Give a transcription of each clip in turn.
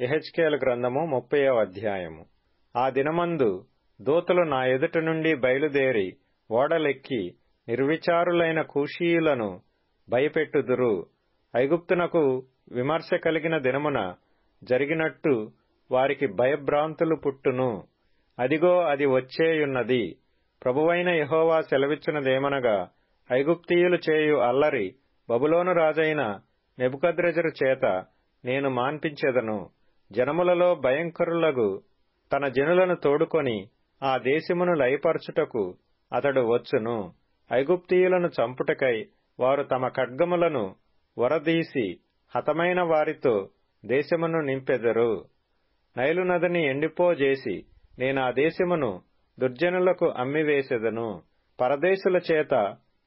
యెహెజ్కేలు గ్రంథము 30వ అధ్యాయము. ఆ దినమందు దూతలు నా ఎదుట నుండి బయలుదేరి ఓడలెక్కి నిర్విచారులైన కూషీయులను భయపెట్టుదురు. ఐగుప్తునకు విమర్శ కలిగిన దినమున జరిగినట్టు వారికి భయభ్రాంతులు పుట్టును. అదిగో అది వచ్చేయున్నది. ప్రభువైన యెహోవా సెలవిచ్చినదేమనగా, ఐగుప్తీయులు చేయు అల్లరి బబులోను రాజైన నెబుకద్రెజరు చేత నేను మాన్పించెదను. జనములలో భయంకరులగు తన జనులను తోడుకొని ఆ దేశమును లయపరచుటకు అతడు వచ్చును. ఐగుప్తీయులను చంపుటకై వారు తమ ఖడ్గములను వరదీసి హతమైన వారితో దేశమును నింపెదరు. నైలు నదిని ఎండిపోజేసి నేనా దేశమును దుర్జనులకు అమ్మివేసెదను. పరదేశుల చేత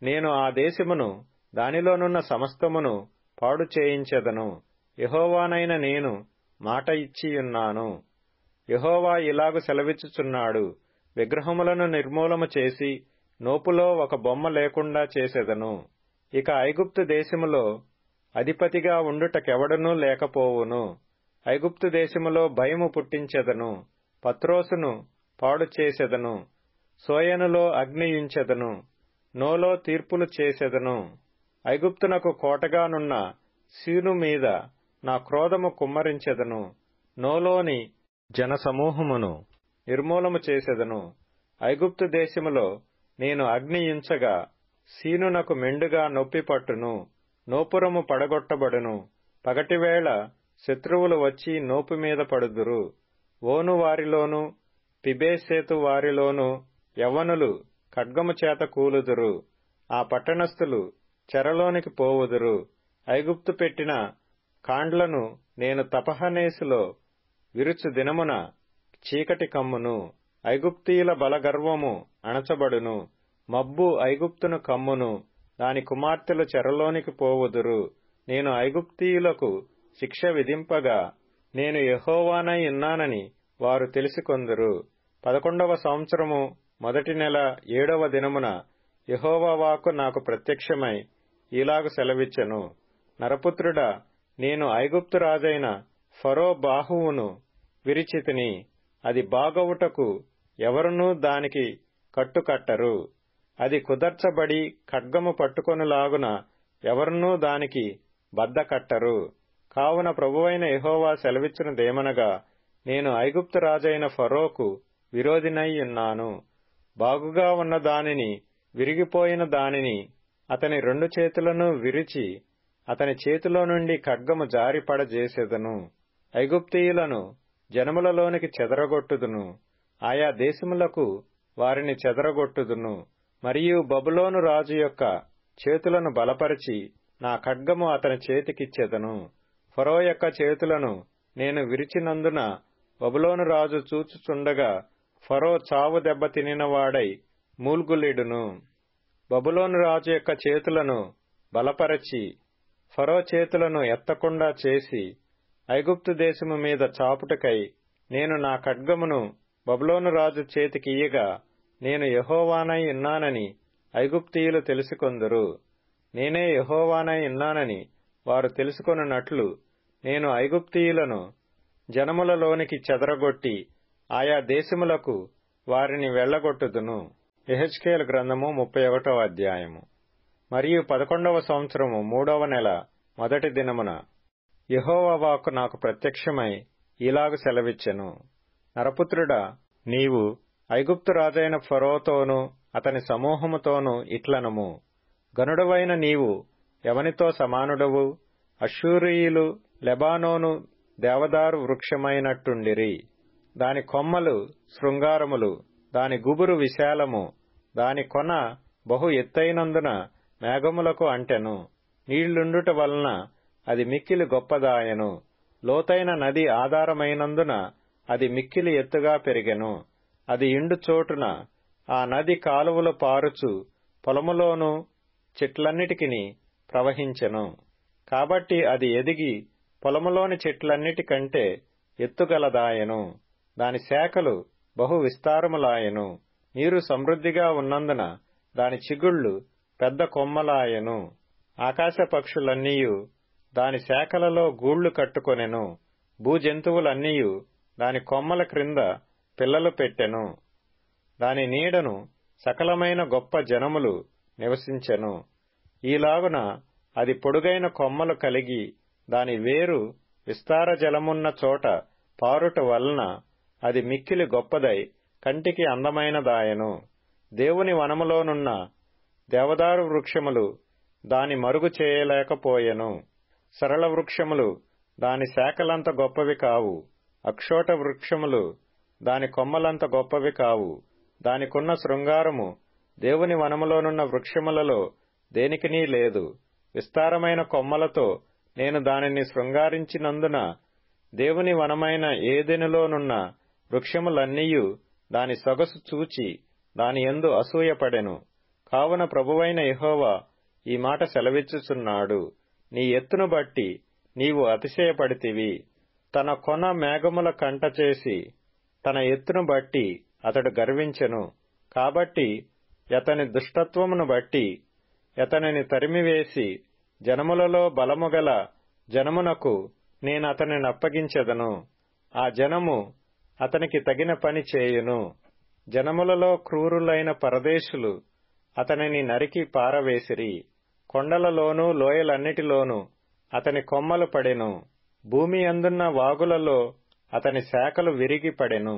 నేను ఆ దేశమును దానిలోనున్న సమస్తమును పాడు చేయించెదను. యెహోవానైన నేను మాట ఇచ్చియున్నాను. యెహోవా ఇలాగు సెలవిచ్చుచున్నాడు, విగ్రహములను నిర్మూలము చేసి నోపులో ఒక బొమ్మ లేకుండా చేసెదను. ఇక ఐగుప్తు దేశములో అధిపతిగా ఉండుటకెవడనూ లేకపోవును. ఐగుప్తు దేశములో భయము పుట్టించెదను. పత్రోసును పాడు చేసెదను. సోయనులో అగ్నియుంచెదను. నోలో తీర్పులు చేసెదను. ఐగుప్తునకు కోటగానున్న సీను మీద నా క్రోధము కుమ్మరించెదను. నోలోని జనసమూహమును నిర్మూలము చేసెదను. ఐగుప్తు దేశములో నేను అగ్నియుంచగా సీనునకు మెండుగా నొప్పి పట్టును. నోపురము పడగొట్టబడును. పగటివేళ శత్రువులు వచ్చి నోపు మీద పడుదురు. ఓను వారిలోను పిబేసేతు వారిలోను యవ్వనులు ఖడ్గము చేత కూలుదురు. ఆ పట్టణస్థులు చెరలోనికి పోవుదురు. ఐగుప్తు పెట్టిన కాండ్లను నేను తపహనేసులో విరుచు దినమున చీకటి కమ్మును. ఐగుప్తీయుల బలగర్వము అణచబడును. మబ్బు ఐగుప్తును కమ్మును. దాని కుమార్తెలు చెరలోనికి పోవుదురు. నేను ఐగుప్తీయులకు శిక్ష విధింపగా నేను యెహోవానై ఉన్నానని వారు తెలుసుకొందురు. 11వ సంవత్సరము మొదటి నెల 7వ దినమున యెహోవా వాక్కు నాకు ప్రత్యక్షమై ఇలాగు సెలవిచ్చెను. నరపుత్రుడా, నేను ఐగుప్తు రాజైన ఫరో బాహువును విరిచితిని. అది బాగవుటకు ఎవరునూ దానికి కట్టుకట్టరు. అది కుదర్చబడి ఖడ్గము పట్టుకొనులాగున ఎవరునూ దానికి బద్దకట్టరు. కావున ప్రభువైన యెహోవా సెలవిచ్చినదేమనగా, నేను ఐగుప్తు రాజైన ఫరోకు విరోధినై ఉన్నాను. బాగుగా ఉన్న దానిని, విరిగిపోయిన దానిని అతని 2 చేతులను విరిచి అతని చేతిలో నుండి ఖడ్గము జారిపడజేసెదను. ఐగుప్తీయులను జనములలోనికి చెదరగొట్టుదును. ఆయా దేశములకు వారిని చెదరగొట్టుదును. మరియు బబులోను రాజు యొక్క చేతులను బలపరిచి నా ఖడ్గము అతని చేతికిచ్చెదను. ఫరో యొక్క చేతులను నేను విరిచినందున బబులోను రాజు చూచుచుండగా ఫరో చావు దెబ్బ తినినవాడై మూల్గులిడును. బబులోను రాజు యొక్క చేతులను బలపరచి ఫరో చేతులను ఎత్తకుండా చేసి ఐగుప్తు దేశము మీద చాపుటకై నేను నా ఖడ్గమును బబులోను రాజు చేతికియ్యగా నేను యెహోవానై ఉన్నానని ఐగుప్తీయులు తెలుసుకొందురు. నేనే యెహోవానై ఉన్నానని వారు తెలుసుకొనున్నట్లు నేను ఐగుప్తీయులను జనములలోనికి చెదరగొట్టి ఆయా దేశములకు వారిని వెళ్లగొట్టుదును. యెహెజ్కేలు గ్రంథము 31వ అధ్యాయము. మరియు 11వ సంవత్సరము 3వ నెల మొదటి దినమున యెహోవా వాక్కు నాకు ప్రత్యక్షమై ఇలాగు సెలవిచ్చెను. నరపుత్రుడా, నీవు ఐగుప్తు రాజైన ఫరోతోనూ అతని సమూహముతోనూ ఇట్లనుము. గనుడవైన నీవు ఎవనితో సమానుడవు? అష్షూరీయులు లెబానోను దేవదారు వృక్షమైనట్టుండిరి. దాని కొమ్మలు శృంగారములు, దాని గుబురు విశాలము, దాని కొన బహు ఎత్తైనందున మేఘములకు అంటెను. నీళ్లుండుట వలన అది మిక్కిలి గొప్పదాయను. లోతైన నది ఆధారమైనందున అది మిక్కిలి ఎత్తుగా పెరిగెను. అది ఇండు చోటున ఆ నది కాలువలు పారుచు పొలములోను చెట్లన్నిటికిని ప్రవహించెను. కాబట్టి అది ఎదిగి పొలములోని చెట్లన్నిటికంటే ఎత్తుగలదాయెను. దాని శాఖలు బహు విస్తారములాయెను. నీరు సమృద్ధిగా ఉన్నందున దాని చిగుళ్ళు పెద్ద కొమ్మలాయెను. ఆకాశ పక్షులన్నీయు దాని శాఖలలో గూళ్లు కట్టుకొనెను. భూజంతువులన్నీయు దాని కొమ్మల క్రింద పిల్లలు పెట్టెను. దాని నీడను సకలమైన గొప్ప జనములు నివసించెను. ఈలాగున అది పొడుగైన కొమ్మలు కలిగి దాని వేరు విస్తార జలమున్న చోట పారుట వలన అది మిక్కిలి గొప్పదై కంటికి అందమైనదాయెను. దేవుని వనములోనున్న దేవదారు వృక్షములు దాని మరుగు చేయలేకపోయెను. సరళ వృక్షములు దాని శాఖలంత గొప్పవి కావు. అక్షోట వృక్షములు దాని కొమ్మలంత గొప్పవి కావు. దానికున్న శృంగారము దేవుని వనములోనున్న వృక్షములలో దేనికినీ లేదు. విస్తారమైన కొమ్మలతో నేను దానిని శృంగారించినందున దేవుని వనమైన ఏదెనులోనున్న వృక్షములన్నీయు దాని సొగసు చూచి దాని యందు అసూయపడెను. కావున ప్రభువైన యెహోవా ఈ మాట సెలవిచ్చుచున్నాడు, నీ ఎత్తును బట్టి నీవు అతిశయపడితివి. తన కొన మేఘముల కంట చేసి తన ఎత్తును బట్టి అతడు గర్వించెను. కాబట్టి అతని దుష్టత్వమును బట్టి అతనిని తరిమివేసి జనములలో బలముగల జనమునకు నేనతనిని అప్పగించెదను. ఆ జనము అతనికి తగిన పని చేయును. జనములలో క్రూరులైన పరదేశులు అతనిని నరికి పారవేసిరి. కొండలలోనూ లోయలన్నిటిలోనూ అతని కొమ్మలు పడెను. భూమి అందున్న వాగులలో అతని శాఖలు విరిగి పడెను.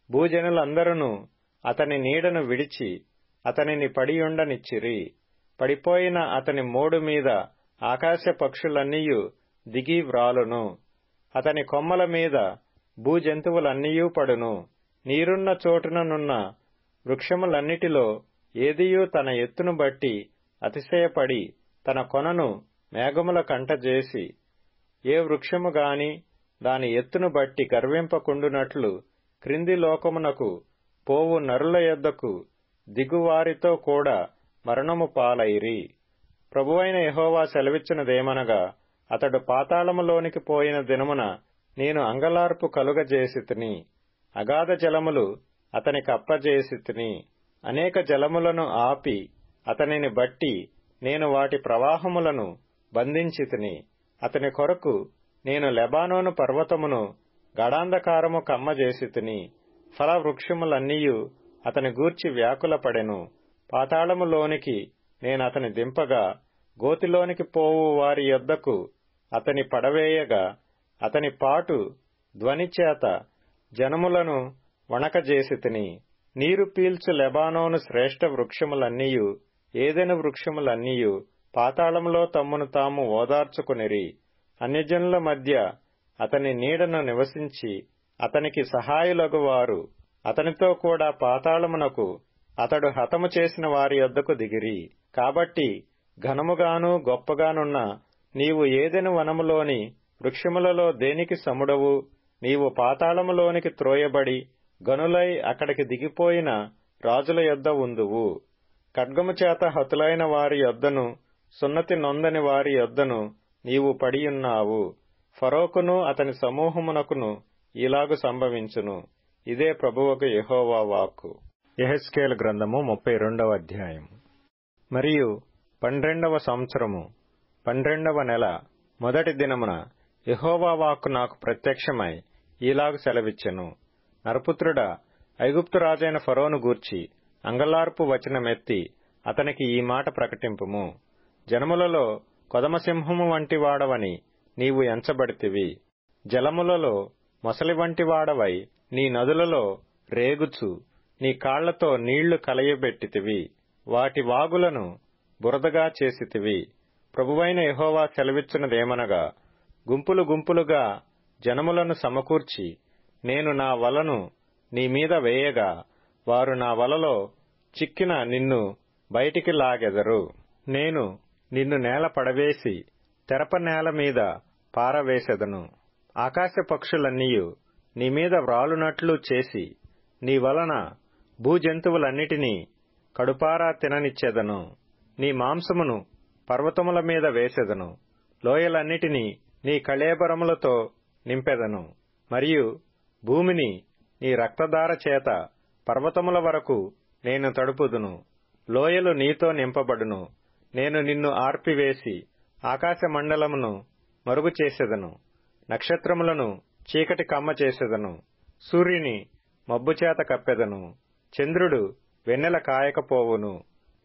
భూజనులందరూ అతని నీడను విడిచి అతనిని పడియుండనిచ్చిరి. పడిపోయిన అతని మోడు మీద ఆకాశ పక్షులన్నీయు దిగి వ్రాలును. అతని కొమ్మల మీద భూజంతువులన్నీయూ పడును. నీరున్న చోటుననున్న వృక్షములన్నిటిలో ఏదియూ తన ఎత్తును బట్టి అతిశయపడి తన కొనను మేఘముల కంటజేసి ఏ వృక్షము గాని దాని ఎత్తును బట్టి గర్వింపకుండునట్లు క్రింది లోకమునకు పోవు నరుల యొద్దకు దిగువారితో కూడా మరణము పాలైరి. ప్రభువైన యెహోవా సెలవిచ్చినదేమనగా, అతడు పాతాళములోనికి పోయిన దినమున నేను అంగలార్పు కలుగజేసితిని. అగాధ జలములు అతనికి అప్పజేసితిని. అనేక జలములను ఆపి అతనిని బట్టి నేను వాటి ప్రవాహములను బంధించితిని. అతని కొరకు నేను లెబానోను పర్వతమును గడాంధకారము కమ్మజేసితిని. ఫల వృక్షములన్నీయు అతని గూర్చి వ్యాకులపడెను. పాతాళములోనికి నేనతని దింపగా గోతిలోనికి పోవు వారి యొద్దకు అతని పడవేయగా అతని పాటు ధ్వనిచేత జనములను వణకజేసితిని. నీరు పీల్చు లెబానోను శ్రేష్ఠ వృక్షములన్నీయు ఏదెను వృక్షములన్నీయు పాతాళములో తమ్మును తాము ఓదార్చుకునిరి. అన్యజనుల మధ్య అతని నీడను నివసించి అతనికి సహాయులగువారు అతనితో కూడా పాతాళమునకు అతడు హతము చేసిన వారి యొద్దకు దిగిరి. కాబట్టి ఘనముగాను గొప్పగానున్న నీవు ఏదెను వనములోని వృక్షములలో దేనికి సముడవు? నీవు పాతాళములోనికి త్రోయబడి గనులై అక్కడికి దిగిపోయిన రాజుల యొద్ద ఉందువు. ఖడ్గము చేత హతులైన వారి యొద్దను సున్నతి నొందని వారి యొద్దను నీవు పడియున్నావు. ఫరోకును అతని సమూహమునకును ఇలాగు సంభవించును. ఇదే ప్రభువుకు యెహోవా వాక్కు. యెహెజ్కేలు గ్రంథము 32వ అధ్యాయము. మరియు 12వ సంవత్సరము 12వ నెల మొదటి దినమున యెహోవా వాక్కు నాకు ప్రత్యక్షమై ఈలాగు సెలవిచ్చెను. నరపుత్రుడా, ఐగుప్తు రాజైన ఫరోను గూర్చి అంగలార్పు వచనమెత్తి అతనికి ఈ మాట ప్రకటింపుము. జనములలో కొదమసింహము వంటి వాడవని నీవు ఎంచబడితివి. జలములలో మొసలి వంటి వాడవై నీ నదులలో రేగుచు నీ కాళ్లతో నీళ్లు కలయబెట్టితివి. వాటి వాగులను బురదగా చేసితివి. ప్రభువైన యెహోవా సెలవిచ్చినదేమనగా, గుంపులు గుంపులుగా జనములను సమకూర్చి నేను నా వలను నీ మీద వేయగా వారు నా వలలో చిక్కిన నిన్ను బయటికి లాగెదరు. నేను నిన్ను నేల పడవేసి తెరప నేల మీద పారవేసెదను. ఆకాశ పక్షులన్నీయు నీ మీద వ్రాలునట్లు చేసి నీ వలన భూజంతువులన్నిటినీ కడుపారా తిననిచ్చెదను. నీ మాంసమును పర్వతముల మీద వేసెదను. లోయలన్నిటినీ నీ కళేబరములతో నింపెదను. మరియు భూమిని నీ రక్తధార చేత పర్వతముల వరకు నేను తడుపుదును. లోయలు నీతో నింపబడును. నేను నిన్ను ఆర్పివేసి ఆకాశ మండలమును మరుగు చేసెదను. నక్షత్రములను చీకటి కమ్మ చేసెదను. సూర్యుని మబ్బుచేత కప్పెదను. చంద్రుడు వెన్నెల కాయకపోవును.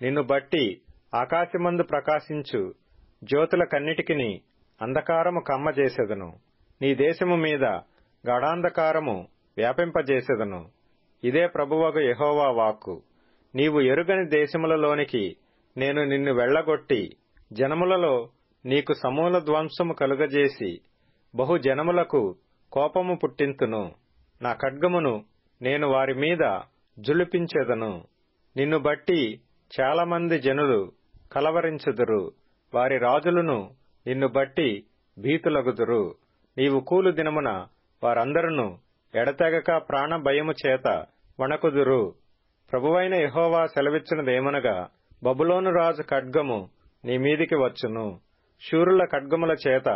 నిన్ను బట్టి ఆకాశమందు ప్రకాశించు జ్యోతులకన్నిటికిని అంధకారము కమ్మజేసెదను. నీ దేశము మీద గాఢాంధకారము వ్యాపింపజేసెదను. ఇదే ప్రభువగు యెహోవా వాక్కు. నీవు ఎరుగని దేశములలోనికి నేను నిన్ను వెళ్లగొట్టి జనములలో నీకు సమూల ధ్వంసము కలుగజేసి బహుజనములకు కోపము పుట్టింతును. నా ఖడ్గమును నేను వారి మీద జుళిపించెదను. నిన్ను బట్టి చాలామంది జనులు కలవరించుదురు. వారి రాజులను నిన్ను బట్టి భీతులగుదురు. నీవు కూలు దినమున వారందరును ఎడతెగక ప్రాణ భయము చేత వణకుదురు. ప్రభువైన యెహోవా సెలవిచ్చినదేమనగా, బబులోను రాజు ఖడ్గము నీ మీదికి వచ్చును. శూరుల ఖడ్గముల చేత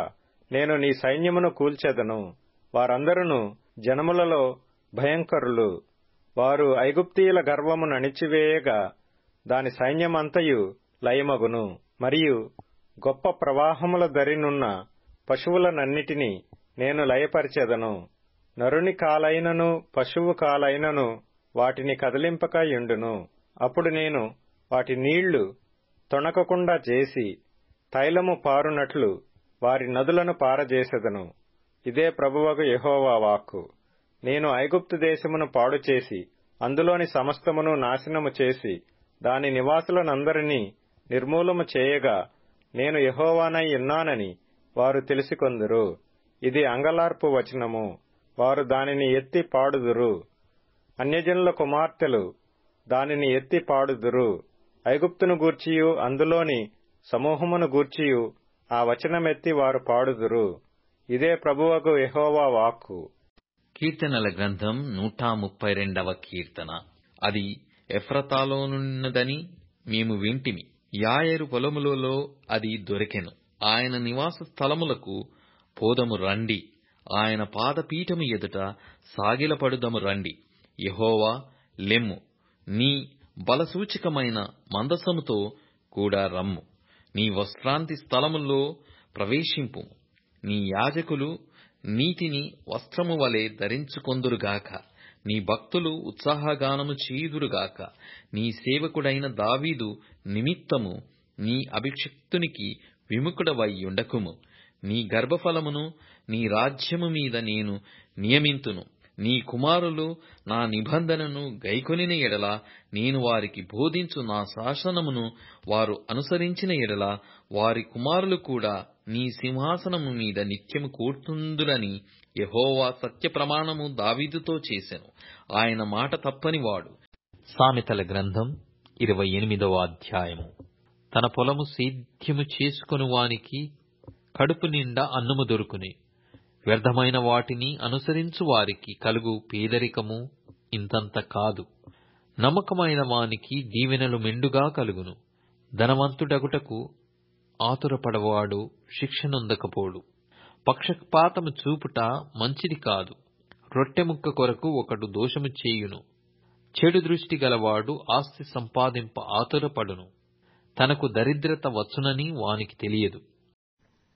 నేను నీ సైన్యమును కూల్చెదను. వారందరును జనములలో భయంకరులు. వారు ఐగుప్తీయుల గర్వమును అణిచివేయగా దాని సైన్యమంతయు లయమగును. మరియు గొప్ప ప్రవాహముల దరినున్న పశువులనన్నిటినీ నేను లయపరిచెదను. నరుని కాలైనను పశువు కాలైనను వాటిని కదిలింపక యుండును. అప్పుడు నేను వాటి నీళ్లు తొణకకుండా చేసి తైలము పారునట్లు వారి నదులను పారజేసెదను. ఇదే ప్రభువగు యెహోవా వాక్కు. నేను ఐగుప్తు దేశమును పాడుచేసి అందులోని సమస్తమును నాశనము చేసి దాని నివాసులనందరినీ నిర్మూలము చేయగా నేను యెహోవానై ఉన్నానని వారు తెలిసికొందురు. ఇది అంగలార్పు వచనము. వారు దానిని ఎత్తి పాడుదురు. అన్యజనుల కుమార్తెలు దానిని ఎత్తి పాడుదురు. ఐగుప్తును గూర్చియు అందులోని సమూహమును గూర్చియు ఆ వచనమెత్తి వారు పాడుదురు. ఇదే ప్రభువగు యెహోవా వాక్కు. కీర్తనల గ్రంథం 132వ కీర్తన. అది ఎఫ్రతాలోనున్నదని మేము వింటిమి. యాయరు పొలములలో అది దొరికెను. ఆయన నివాస స్థలములకు పోదము రండి. ఆయన పాదపీఠము ఎదుట సాగిలపడుదము రండి. యెహోవా లెమ్ము, నీ బలసూచకమైన మందసముతో కూడా రమ్ము. నీ విశ్రాంతి స్థలములో ప్రవేశింపు. నీ యాజకులు నీతిని వస్త్రము వలె ధరించుకొందురుగాక. నీ భక్తులు ఉత్సాహగానము చేయుదురుగాక. నీ సేవకుడైన దావీదు నిమిత్తము నీ అభిషిక్తునికి విముఖుడవై ఉండకుము. నీ గర్భఫలమును నీ రాజ్యము మీద నేను నియమింతును. నీ కుమారులు నా నిబంధనను గైకొనిన ఎడల, నేను వారికి బోధించు నా శాసనమును వారు అనుసరించిన ఎడల, వారి కుమారులు కూడా నీ సింహాసనము మీద నిత్యము కూర్చుందురని యెహోవా సత్య ప్రమాణము దావీదుతో చేసెను. ఆయన మాట తప్పనివాడు. సామెతల గ్రంథం 28వ అధ్యాయము. తన పొలము సేద్యము చేసుకొను వానికి కడుపు నిండా అన్నము దొరుకునే. వ్యర్థమైన వాటిని అనుసరించు వారికి కలుగు పేదరికము ఇంతంత కాదు. నమ్మకమైన వానికి దీవెనలు మెండుగా కలుగును. ధనవంతుడగుటకు ఆతురపడవాడు శిక్షనొందకపోడు. పక్షపాతము చూపుట మంచిది కాదు. రొట్టెముక్క కొరకు ఒకడు దోషము చేయును. చెడు దృష్టి గలవాడు ఆస్తి సంపాదింప ఆతురపడును. తనకు దరిద్రత వచ్చునని వానికి తెలియదు.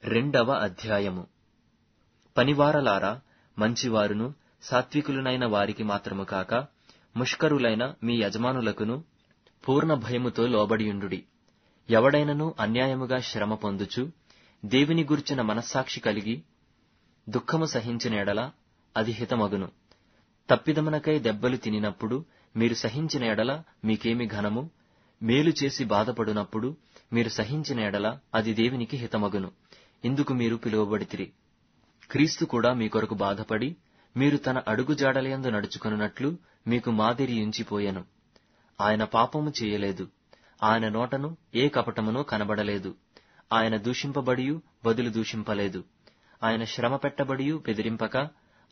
2వ అధ్యాయము. పనివారలారా, మంచివారును సాత్వికులనైన వారికి మాత్రము కాక ముష్కరులైన మీ యజమానులకును పూర్ణ భయముతో లోబడియుండుడి. ఎవడైనను అన్యాయముగా శ్రమ పొందుచు దేవుని గూర్చిన మనస్సాక్షి కలిగి దుఃఖము సహించిన ఎడల అది హితమగును. తప్పిదమునకై దెబ్బలు తినినప్పుడు మీరు సహించిన ఎడల మీకేమి ఘనము? మేలు చేసి బాధపడునప్పుడు మీరు సహించిన ఎడల అది దేవునికి హితమగును. ఇందుకు మీరు పిలువబడితిరి. క్రీస్తు కూడా మీ కొరకు బాధపడి మీరు తన అడుగుజాడలయందు నడుచుకొనున్నట్లు మీకు మాదిరియుంచిపోయెను. ఆయన పాపము చేయలేదు. ఆయన నోటను ఏ కపటమును కనబడలేదు. ఆయన దూషింపబడియు బదులు దూషింపలేదు. ఆయన శ్రమ పెట్టబడియు బెదిరింపక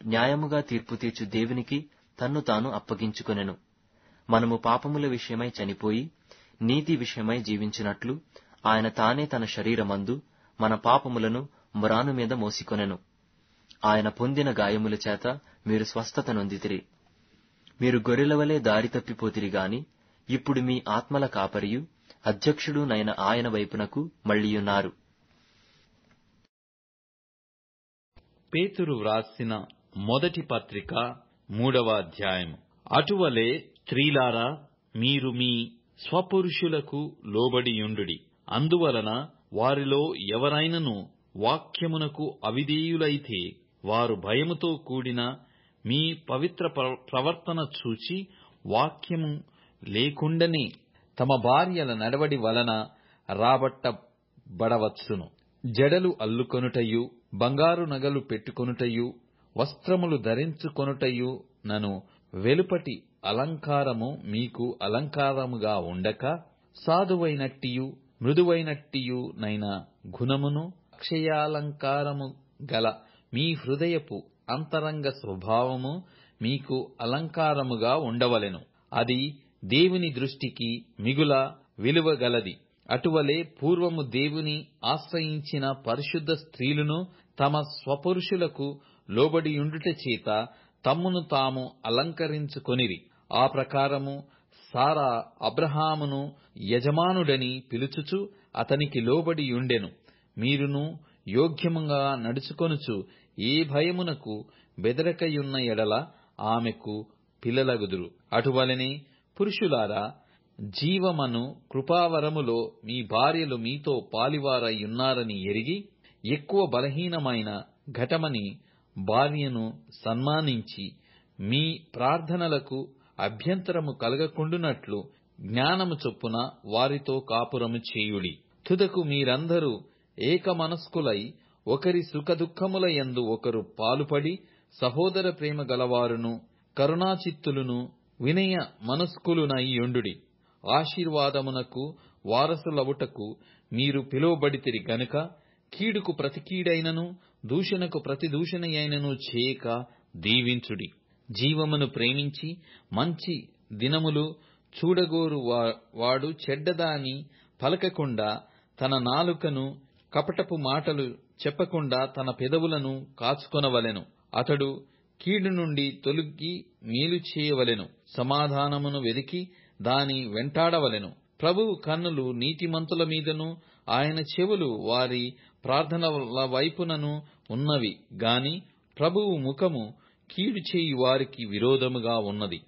న్యాయముగా తీర్పు తీర్చు దేవునికి తన్ను తాను అప్పగించుకొనెను. మనము పాపముల విషయమై చనిపోయి నీతి విషయమై జీవించినట్లు ఆయన తానే తన శరీరమందు మన పాపములను మ్రాను మీద మోసికొనెను. ఆయన పొందిన గాయముల చేత మీరు స్వస్థత నొందితిరి. మీరు గొర్రెలవలే దారి తప్పిపోతిరి గాని ఇప్పుడు మీ ఆత్మల కాపరియు అధ్యక్షుడు నైన ఆయన వైపునకు మళ్ళీయున్నారు. పేతురు వ్రాసిన మొదటి పత్రిక 3వ అధ్యాయం. అటువలే స్త్రీలారా, మీరు మీ స్వపురుషులకు లోబడియుండుడి. అందువలన వారిలో ఎవరైనను వాక్యమునకు అవిధేయులైతే వారు భయముతో కూడిన మీ పవిత్ర ప్రవర్తన చూచి వాక్యము లేకుండానే తమ భార్యల నడవడి వలన రాబట్టబడవచ్చును. జడలు అల్లుకొనుటయు, బంగారు నగలు పెట్టుకొనుటయు, వస్త్రములు ధరించుకొనుటయు నను వెలుపటి అలంకారము మీకు అలంకారముగా ఉండక, సాధువైనట్టియు మృదువైనట్టియు నైన గుణమును అక్షయాలంకారము గల మీ హృదయపు అంతరంగ స్వభావము మీకు అలంకారముగా ఉండవలెను. అది దేవుని దృష్టికి మిగుల విలువగలది. అటువలే పూర్వము దేవుని ఆశ్రయించిన పరిశుద్ధ స్త్రీలను తమ స్వపురుషులకు లోబడియుండుట చేత తమ్మును తాము అలంకరించుకొనిరి. ఆ ప్రకారము సారా అబ్రహామును యజమానుడని పిలుచుచు అతనికి లోబడియుండెను. మీరును యోగ్యముగా నడుచుకొనుచు ఏ భయమునకు బెదరకయున్న ఎడల ఆమెకు పిల్లలగుదురు. అటువలనే పురుషులారా, జీవమను కృపావరములో మీ భార్యలు మీతో పాలివారయున్నారని ఎరిగి, ఎక్కువ బలహీనమైన ఘటమని భార్యను సన్మానించి, మీ ప్రార్థనలకు అభ్యంతరము కలగకుండునట్లు జ్ఞానము చొప్పున వారితో కాపురము చేయుడి. తుదకు మీరందరూ ఏక మనస్కులై ఒకరి సుఖదుఖముల యందు ఒకరు పాలుపడి, సహోదర ప్రేమ గలవారును కరుణాచిత్తులును వినయ మనస్కులునైయుండుడి. ఆశీర్వాదమునకు వారసులవుటకు మీరు పిలువబడితిరి గనుక కీడుకు ప్రతి కీడైనను దూషణకు ప్రతి దూషణయైనను చేయక దీవించుడి. జీవమును ప్రేమించి మంచి దినములు చూడగోరు వాడు చెడ్డదాని పలకకుండా తన నాలుకను, కపటపు మాటలు చెప్పకుండా తన పెదవులను కాచుకొనవలెను. అతడు కీడు నుండి తొలగి మేలు చేయవలెను. సమాధానమును వెదికి దాని వెంటాడవలెను. ప్రభువు కన్నులు నీతిమంతుల మీదను, ఆయన చెవులు వారి ప్రార్థనల వైపునను ఉన్నవి గాని ప్రభువు ముఖము కీడు చేయు వారికి విరోధముగా ఉన్నది.